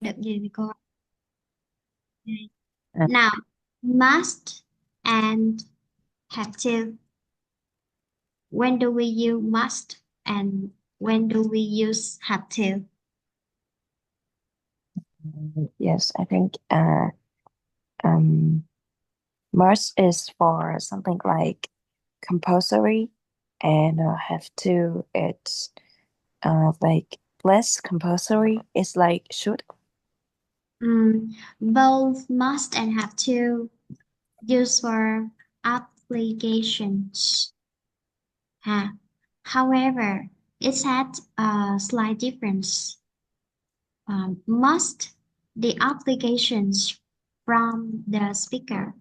Được gì thì cô. À, Now, must and have to. When do we use must and when do we use have to? yes, I think um must is for something like compulsory, and have to it's like less compulsory. It's like should. Both must and have to use for obligations. Ha. However, it had a slight difference. Must the obligations from the speaker.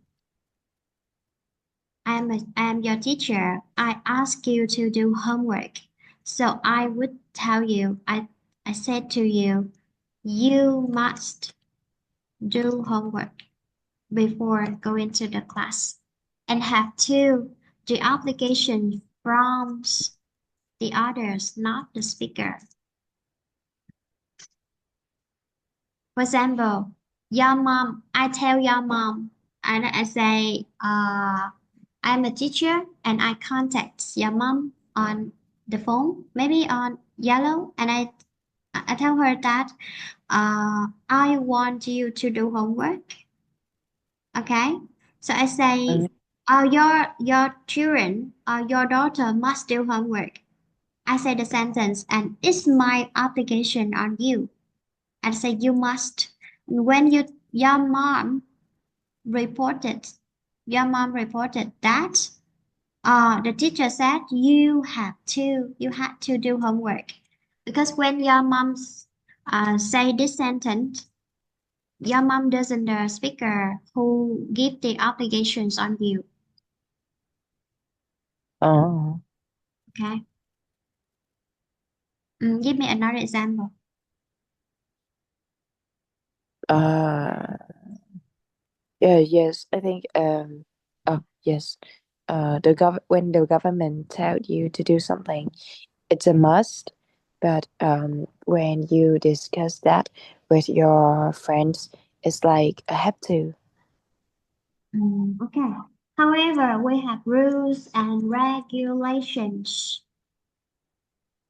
I am your teacher. I ask you to do homework. So I would tell you, I said to you, you must do homework before going to the class. And have to, the obligation from the others, not the speaker. For example, your mom, I tell your mom, and I say, I'm a teacher and I contact your mom on the phone, maybe on yellow, and I tell her that I want you to do homework. Okay, so I say, Mm. your children, your daughter must do homework. I say the sentence, and it's my obligation on you. And say you must. When reported, your mom reported that the teacher said you had to do homework. Because when your mom say this sentence, your mom doesn't the speaker who give the obligations on you. Oh, Okay. Give me another example. uh, yeah, yes, I think oh yes, when the government tell you to do something, it's a must. But when you discuss that with your friends, it's like I have to. Okay. However, we have rules and regulations.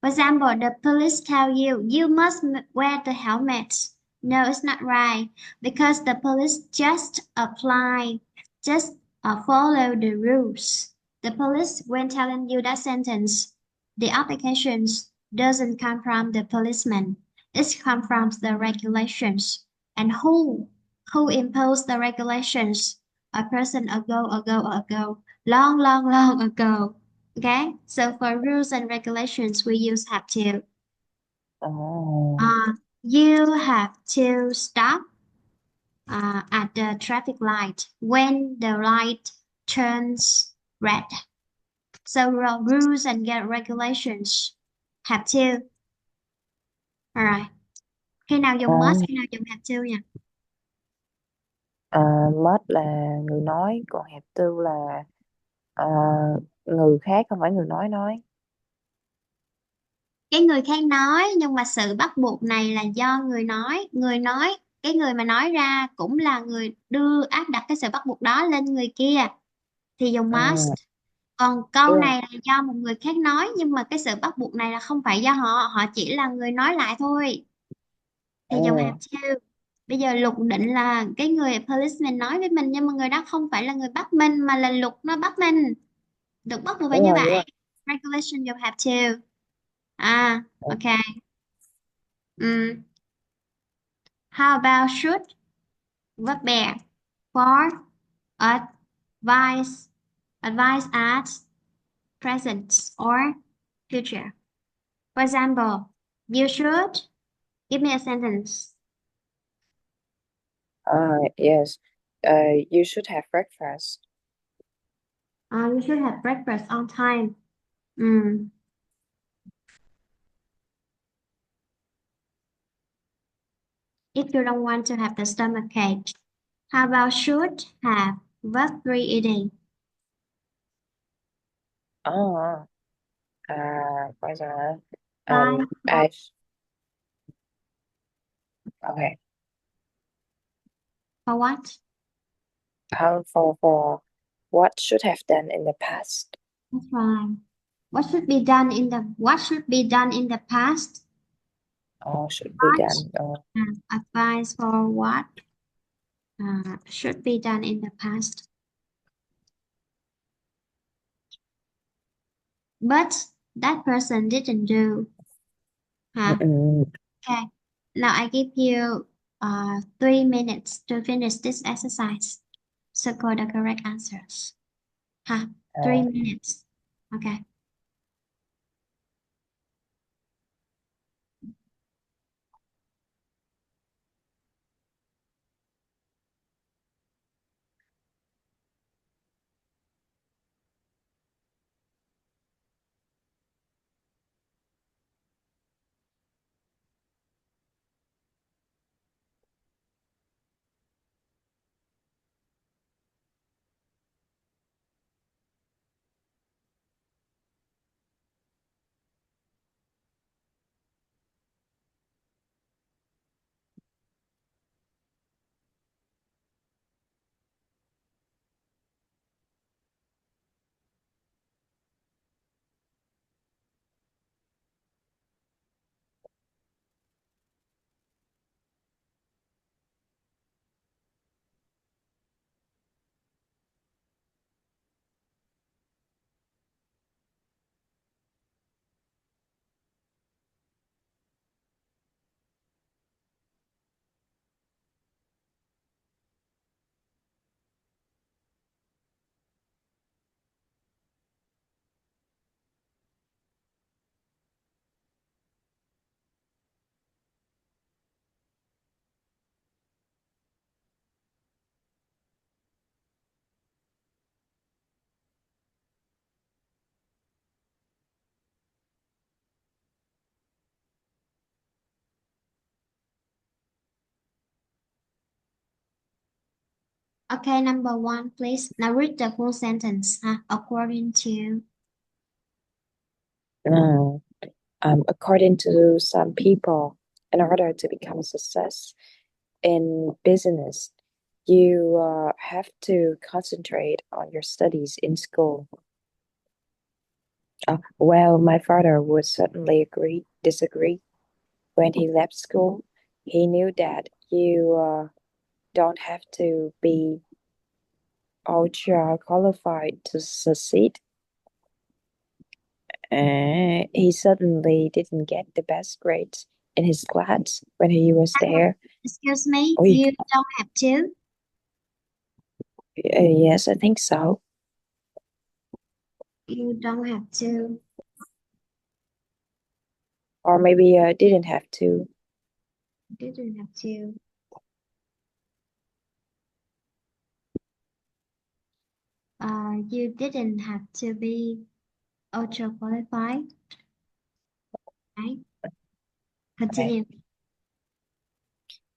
For example, the police tell you you must wear the helmet. No, it's not right because the police just follow the rules. The police, when telling you that sentence, the applications doesn't come from the policeman. It's come from the regulations. And who imposed the regulations? A person ago, long ago. Okay, so for rules and regulations, we use have to. Oh, Uh, you have to stop at the traffic light when the light turns red. So rules and regulations have to. Alright. Khi nào dùng must, oh. khi nào dùng have to nha. Mất là người nói, còn hẹp tư là ờ, người khác không phải người nói. Cái người khác nói nhưng mà sự bắt buộc này là do người nói, cái người mà nói ra cũng là người áp đặt cái sự bắt buộc đó lên người kia thì dùng must. À, Còn câu yeah. này là do một người khác nói nhưng mà cái sự bắt buộc này là không phải do họ, họ chỉ là người nói lại thôi thì dùng have À, to. Bây giờ Lục định là cái người policeman nói với mình nhưng mà người đó không phải là người bắt mình mà là Lục nó bắt mình. Lục bắt buộc phải như đúng rồi. vậy. Regulation dùng have to. À, Ừ. ok. Ừm, How about should? Verb bè. For, advise, advise at, present or future. For example, you should give me a sentence. Yes. You should have breakfast. You should have breakfast on time. Mm. If you don't want to have the stomach ache. How about should have verb free eating? Oh, bây giờ Five, I okay. For what? For what should have done in the past. That's right. What should be done in the past? Or should be Advice, done. Or advice for what should be done in the past. But that person didn't do. Huh? mm, Okay. Now I give you 3 minutes to finish this exercise. Circle the correct answers. Huh? uh, 3 minutes. Okay. Okay, number one, please. Now read the full sentence. According to. mm. According to some people, in order to become a success in business, you have to concentrate on your studies in school. Well, my father would certainly disagree. When he left school, he knew that you don't have to be ultra qualified to succeed. He suddenly didn't get the best grades in his class when he was there. Excuse me, We, you don't have to. yes, I think so. You don't have to. Or maybe didn't have to. Didn't have to. You didn't have to be ultra qualified, right? Okay. Continue.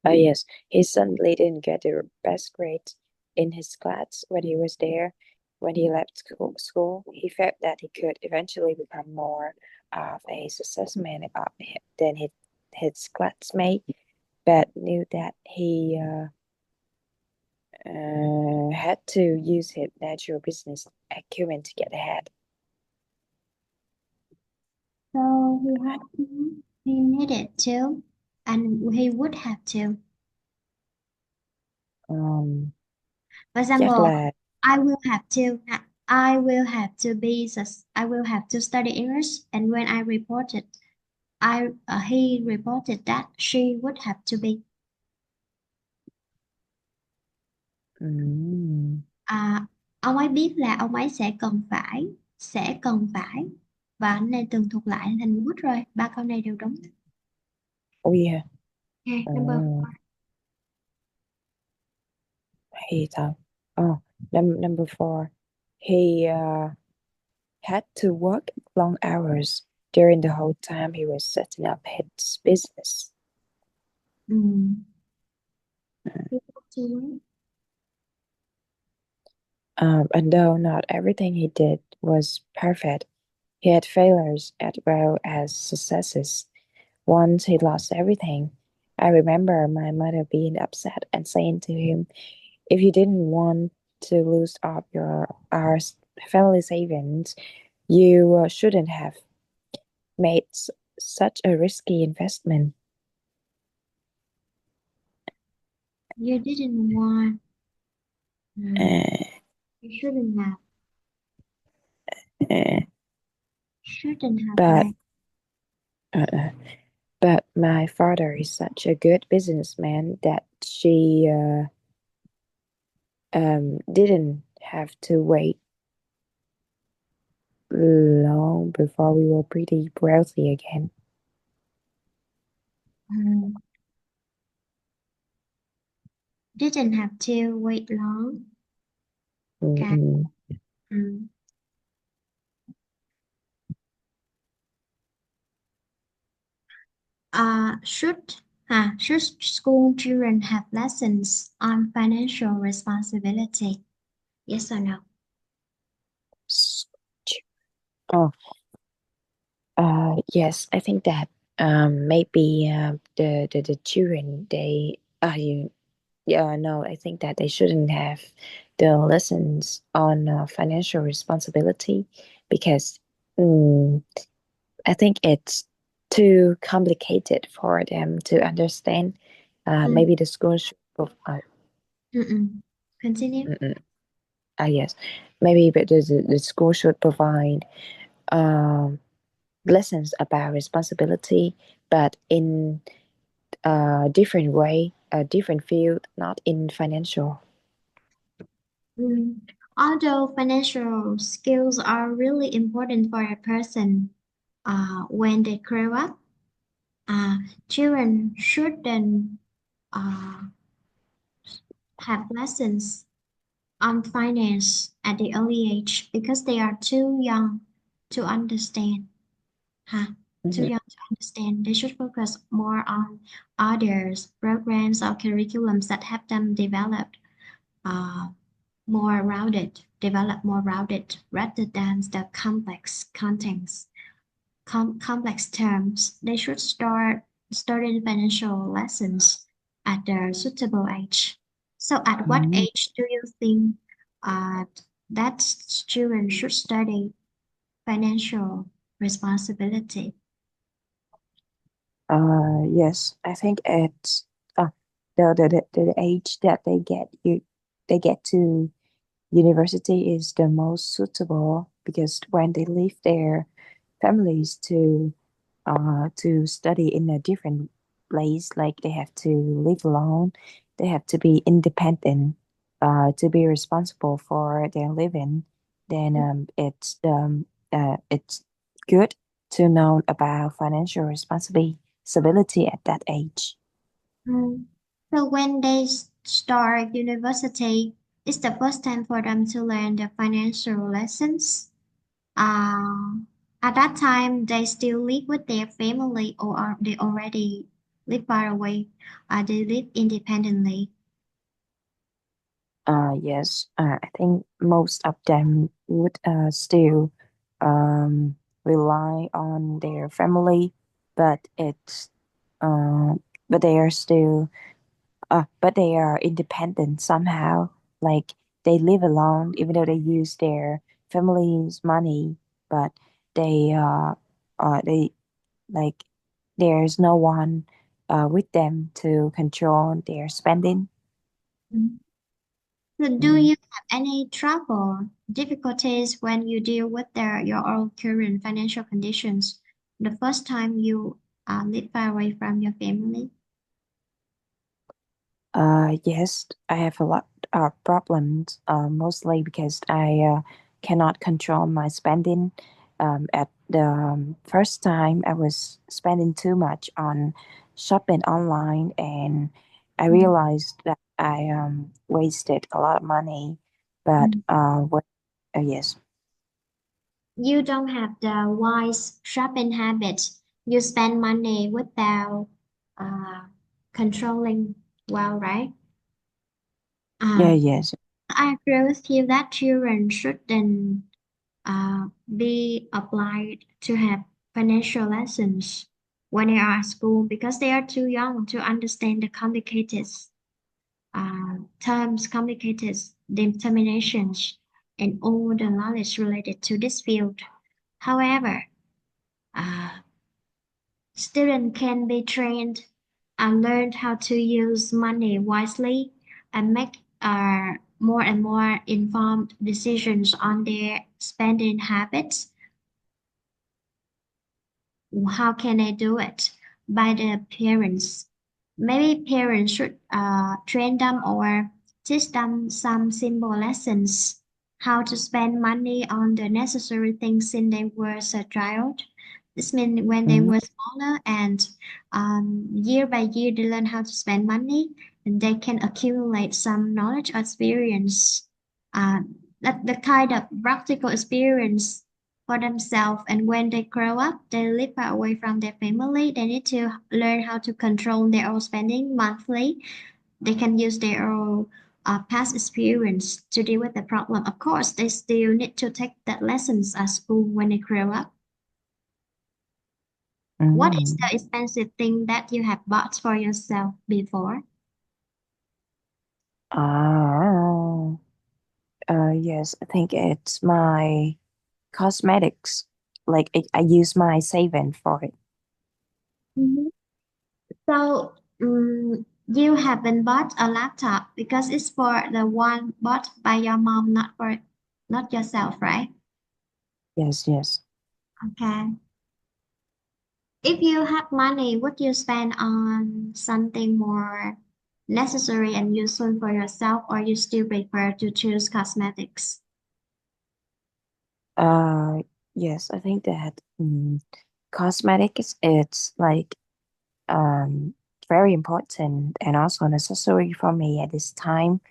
Yes, he suddenly didn't get the best grades in his class when he was there. When he left school, he felt that he could eventually become more of a successman than his classmate, but knew that he had to use his natural business acumen to get ahead. So he had to, he needed to, and he would have to. For Chắc example, là I will have to. I will have to study English, and when I reported, he reported that she would have to be. ừm, À, ông ấy biết là ông ấy sẽ cần phải, và anh này tường thuật lại thành would rồi. Ba câu này đều đúng. oh yeah. Okay, number Ừm, four. He thought, oh, number four, he had to work long hours during the whole time he was setting up his business. Mm. He had to work. And though not everything he did was perfect, he had failures as well as successes. Once he lost everything, I remember my mother being upset and saying to him, if you didn't want to lose up family savings, you shouldn't have made such a risky investment. You didn't want, mm, Uh, you shouldn't have, uh, shouldn't have but made. uh, but my father is such a good businessman that she didn't have to wait long before we were pretty wealthy again. Mm, didn't have to wait long. Okay. Mm-mm. Mm. Should should school children have lessons on financial responsibility? Yes or no? Oh, yes, I think that maybe the children they you yeah no, I think that they shouldn't have the lessons on financial responsibility because mm, I think it's too complicated for them to understand. Mm. Maybe the school should provide. Mm-mm. Continue. Mm, mm, yes, maybe but the school should provide um lessons about responsibility, but in a different way, a different field, not in financial. Mm. Although financial skills are really important for a person when they grow up, uh, children shouldn't uh, have lessons on finance at the early age because they are too young to understand. Huh? Too Mhm. young to understand. They should focus more on others, programs or curriculums that help them uh, develop more rounded rather than the complex contents, complex terms. They should start studying financial lessons at a suitable age. So, at what Mhm. age do you think uh, that children should study financial responsibility? Yes, I think it's the age that they get to university is the most suitable because when they leave their families to study in a different place, like they have to live alone, they have to be independent, to be responsible for their living, then it's good to know about financial responsibility at that age. Mm. So when they start university, it's the first time for them to learn the financial lessons. Uh, at that time, they still live with their family, or are they already live far away? They live independently. Yes, I think most of them would still um, rely on their family, but it's uh, but they are still but they are independent somehow. Like they live alone, even though they use their family's money, but they they like there's no one with them to control their spending. Mm. So do Mm. you have any trouble, difficulties when you deal with your own current financial conditions the first time you live far away from your family? Yes, I have a lot of problems, mostly because I cannot control my spending. At the first time, I was spending too much on shopping online, and I Mm. realized that I wasted a lot of money. But Mm. yes, You don't have the wise shopping habit. You spend money without uh, controlling well, right? yeah, Uh, yes, I agree with you that children shouldn't be obliged to have financial lessons. when they are at school because they are too young to understand the complicated terms, complicated determinations, and all the knowledge related to this field. However, uh, students can be trained and learn how to use money wisely and make more and more informed decisions on their spending habits. How can they do it? By the parents. Maybe parents should train them or teach them some simple lessons. How to spend money on the necessary things since they were a child. This means when they Mm, were smaller and year by year they learn how to spend money and they can accumulate some knowledge or experience. Uh, that the kind of practical experience for themselves. And when they grow up, they live far away from their family. They need to learn how to control their own spending monthly. They can use their own past experience to deal with the problem. Of course, they still need to take that lessons at school when they grow up. What is mm. the expensive thing that you have bought for yourself before? Ah, yes, I think it's my cosmetics. Like I use my saving for it. Mhm. So, you haven't bought a laptop because it's for the one bought by your mom, not yourself, right? Yes, yes. Okay. If you have money, would you spend on something more necessary and useful for yourself, or you still prefer to choose cosmetics? Uh, yes, I think that cosmetics it's like um very important and also necessary for me at this time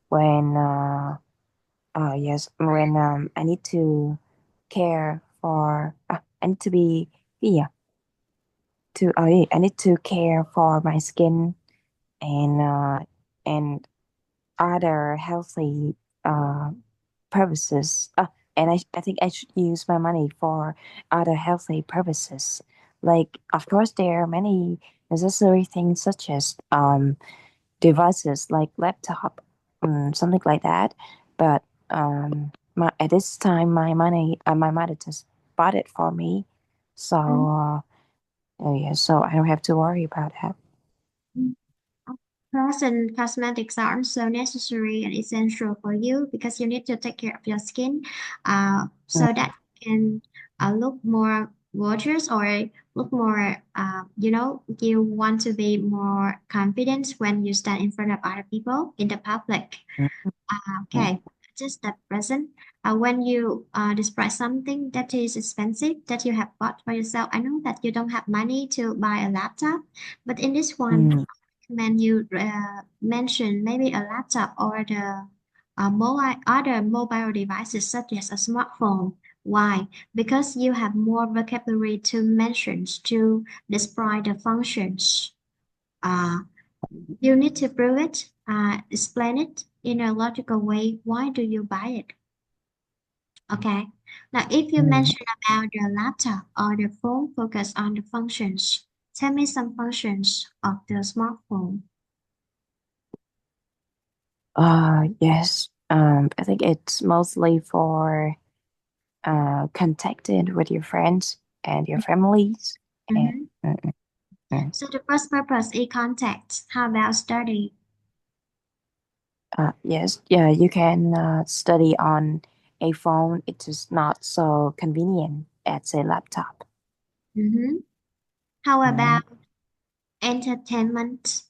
when when I need to care for I need to be yeah I need to care for my skin and other healthy uh purposes. And I think I should use my money for other healthy purposes. Like, of course, there are many necessary things such as devices like laptop, something like that. But at this time, my mother just bought it for me, so oh yeah, so I don't have to worry about that. Mhm. Present cosmetics are so necessary and essential for you because you need to take care of your skin, Mm, so that you can look more gorgeous or look more, you want to be more confident when you stand in front of other people in the public. mm, mm, Okay, just the present. When you describe something that is expensive that you have bought for yourself, I know that you don't have money to buy a laptop, but in this one, mm, when you mention maybe a laptop or the other mobile devices such as a smartphone. Why? Because you have more vocabulary to mention to describe the functions. Uh, you need to prove it, explain it in a logical way. Why do you buy it? Okay. Now, if you mm. mention about the laptop or the phone, focus on the functions. Tell me some functions of the smartphone. Yes. I think it's mostly for contacted with your friends and your families. And Mhm. So the first purpose is contact. How about study? yes, yeah, you can study on a phone. It is not so convenient as a laptop. Mhm. How Mm. about entertainment?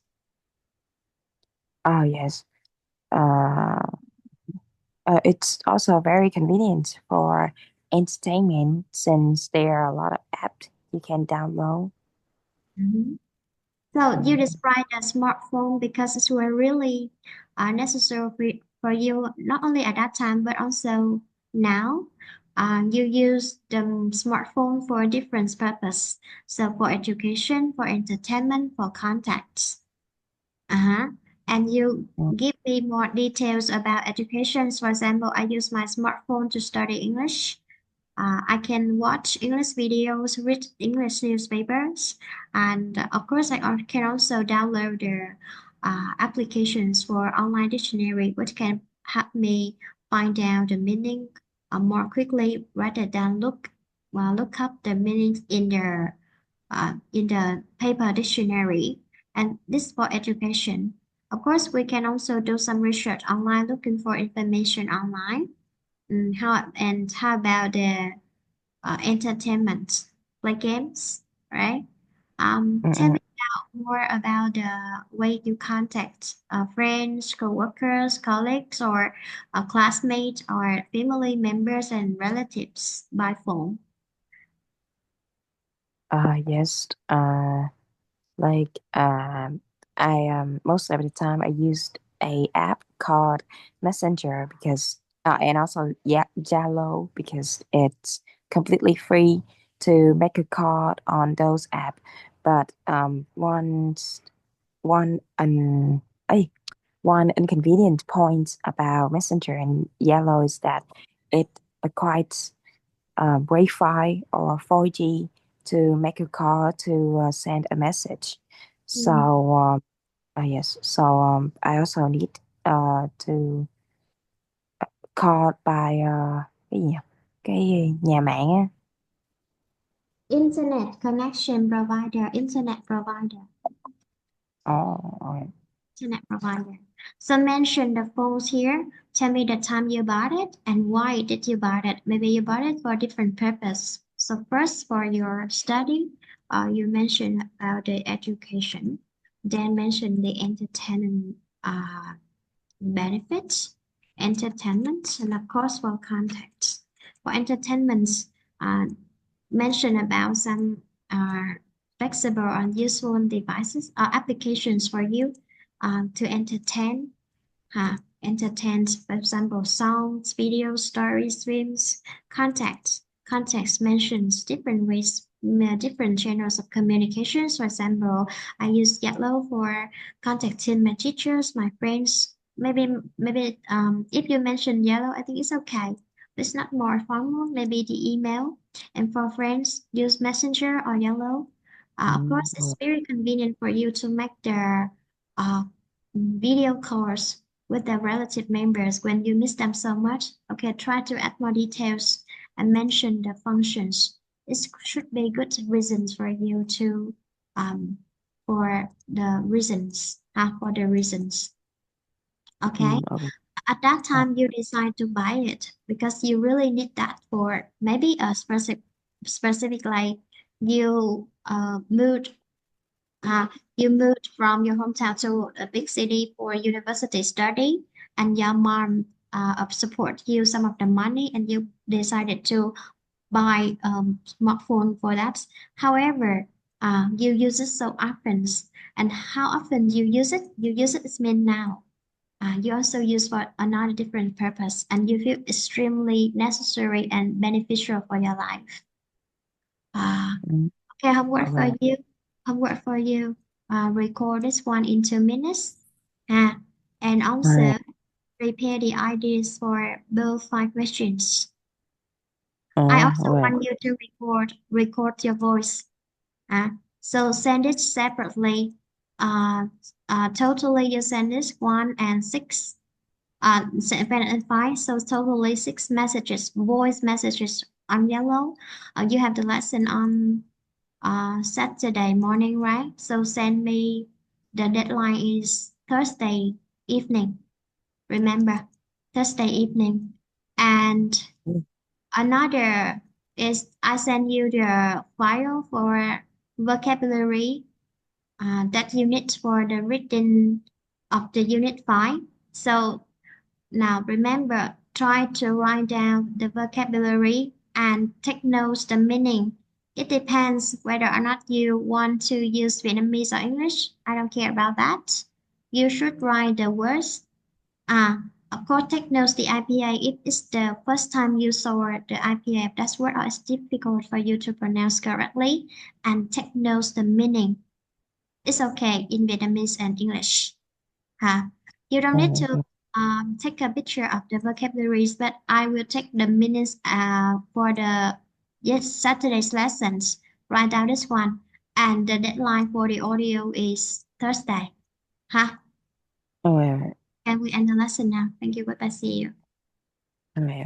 Oh, yes. Uh, it's also very convenient for entertainment since there are a lot of apps you can download. Mhm. So you Mm. describe the smartphone because it's were really necessary for you, not only at that time, but also now. You use the smartphone for different purpose. So for education, for entertainment, for contacts. Uh-huh. And you Mm. give me more details about education. For example, I use my smartphone to study English. I can watch English videos, read English newspapers, and of course, can also download the applications for online dictionary, which can help me find out the meaning more quickly rather than look up the meanings in the paper dictionary. And this for education. Of course, we can also do some research online, looking for information online. How about the entertainment, play games, right? Tell Mm-mm. me more about the way you contact friends, co-workers, colleagues, or classmates, or family members and relatives by phone. Yes. Like I most of the time I used a app called Messenger because and also yeah Jello because it's completely free to make a call on those app. But one un ay, one inconvenient point about Messenger and Yellow is that it requires Wi-Fi or 4G to make a call to send a message. So Mm. yes, so I also need to call by cái gì nhỉ? Cái nhà mạng á. Internet connection provider, Oh, internet provider. So mention the phones here. Tell me the time you bought it and why did you buy it. Maybe you bought it for a different purpose. So first for your study, you mentioned about the education. Then mention the entertainment benefits, entertainment, and of course for context. For entertainment, uh, mention about some uh, flexible and useful devices or applications for you to uh, entertain, for example, songs, videos, stories, streams, context. Context mentions different ways, different channels of communications. For example, I use Yellow for contacting my teachers, my friends. Maybe if you mention Yellow, I think it's okay. It's not more formal. Maybe the email. And for friends, use Messenger or Yellow. Of course, it's mm, very convenient for you to make their uh, video calls with the relative members when you miss them so much. Okay, try to add more details and mention the functions. It should be good reasons for you to for the reasons. Okay. okay. At that Uh, time you decide to buy it because you really need that for maybe a specific like you uh, you moved from your hometown to a big city for university study, and your mom support you some of the money, and you decided to buy smartphone for that. However, you use it so often, and how often you use it? You use it is mean now. You also use for another different purpose, and you feel extremely necessary and beneficial for your life. Uh, mm, Okay, homework for okay. you. Homework for you. Record this one in 2 minutes. Uh, and All also right. prepare the ideas for both 5 questions. I also Okay. want you to record your voice. Uh, so send it separately. Uh, totally you send this 1 and 6. 7 and 5. So totally 6 messages, voice messages on Yellow. You have the lesson on Saturday morning, right? So send me the deadline is Thursday evening. Remember, Thursday evening. And Mm, another is I send you the file for vocabulary that you need for the reading of the unit 5. So now remember, try to write down the vocabulary and take notes the meaning. It depends whether or not you want to use Vietnamese or English. I don't care about that. You should write the words. Of course, take notes the IPA if it's the first time you saw the IPA of that word or it's difficult for you to pronounce correctly, and take notes the meaning. It's okay in Vietnamese and English. Huh? You don't need to mm, take a picture of the vocabularies, but I will take the minutes for the yes Saturday's lessons. Write down this one, and the deadline for the audio is Thursday. Huh? All right. Can we end the lesson now? Thank you. Bye bye. See you. All right.